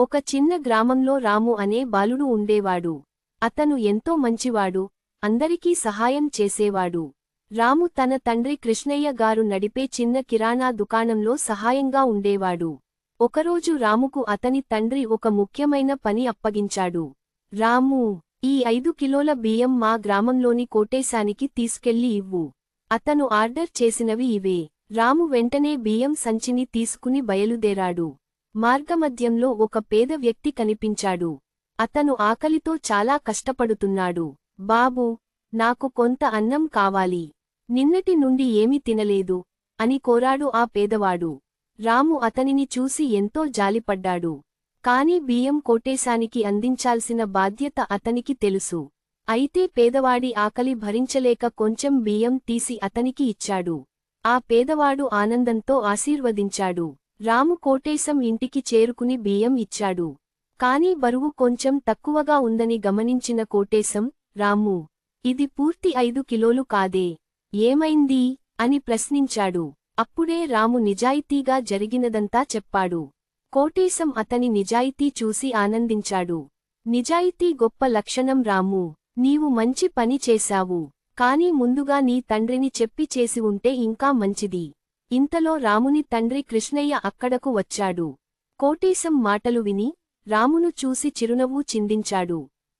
ఒక చిన్న గ్రామంలో రాము అనే బాలుడు ఉండేవాడు. అతను ఎంతో మంచివాడు, అందరికీ సహాయం చేసేవాడు. రాము తన తండ్రి కృష్ణయ్య గారు నడిపే చిన్న కిరాణా దుకాణంలో సహాయంగా ఉండేవాడు. ఒకరోజు రాముకు అతని తండ్రి ఒక ముఖ్యమైన పని అప్పగించాడు. రామూ, ఈ 5 కిలోల బియ్యం మా గ్రామంలోని కోటేశానికి తీసుకెళ్లి ఇవ్వు. అతను ఆర్డర్ చేసినవి ఇవే. రాము వెంటనే బియ్యం సంచిని తీసుకుని బయలుదేరాడు. మార్గమధ్యంలో ఒక పేద వ్యక్తి కనిపించాడు. అతను ఆకలితో చాలా కష్టపడుతున్నాడు. బాబూ, నాకు కొంత అన్నం కావాలి. నిన్నటి నుండి ఏమీ తినలేదు అని కోరాడు ఆ పేదవాడు. రాము అతనిని చూసి ఎంతో జాలిపడ్డాడు. కాని బియ్యం కోటేశానికి అందించాల్సిన బాధ్యత అతనికి తెలుసు. అయితే పేదవాడి ఆకలి భరించలేక కొంచెం బియ్యం తీసి అతనికి ఇచ్చాడు. ఆ పేదవాడు ఆనందంతో ఆశీర్వదించాడు. రాము కోటేశం ఇంటికి చేరుకుని బియ్యం ఇచ్చాడు. కాని బరువు కొంచెం తక్కువగా ఉందని గమనించిన కోటేశం, రామూ, ఇది పూర్తి 5 కిలోలు కాదే, ఏమైంది అని ప్రశ్నించాడు. అప్పుడే రాము నిజాయితీగా జరిగినదంతా చెప్పాడు. కోటేశం అతని నిజాయితీ చూసి ఆనందించాడు. నిజాయితీ గొప్ప లక్షణం రామూ, నీవు మంచి పని చేశావు. కాని ముందుగా నీ తండ్రిని చెప్పి చేసి ఉంటే ఇంకా మంచిది. ఇంతలో రాముని తండ్రి కృష్ణయ్య అక్కడకు వచ్చాడు. కోటేశం మాటలు విని రామును చూసి చిరునవ్వు చిందించాడు.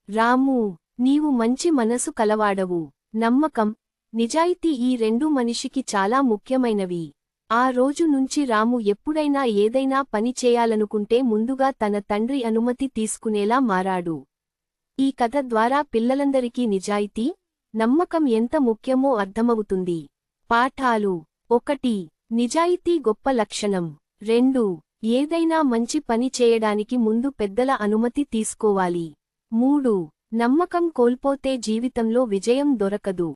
రామూ, నీవు మంచి మనసు కలవాడవు. నమ్మకం, నిజాయితీ ఈ రెండూ మనిషికి చాలా ముఖ్యమైనవి. ఆ రోజు నుంచి రాము ఎప్పుడైనా ఏదైనా పని చేయాలనుకుంటే ముందుగా తన తండ్రి అనుమతి తీసుకునేలా మారాడు. ఈ కథ ద్వారా పిల్లలందరికీ నిజాయితీ, నమ్మకం ఎంత ముఖ్యమో అర్థమవుతుంది. పాఠాలు: 1. నిజాయితీ గొప్ప లక్షణం. 2. ఏదైనా మంచి పని చేయడానికి ముందు పెద్దల అనుమతి తీసుకోవాలి. 3. నమ్మకం కోల్పోతే జీవితంలో విజయం దొరకదు.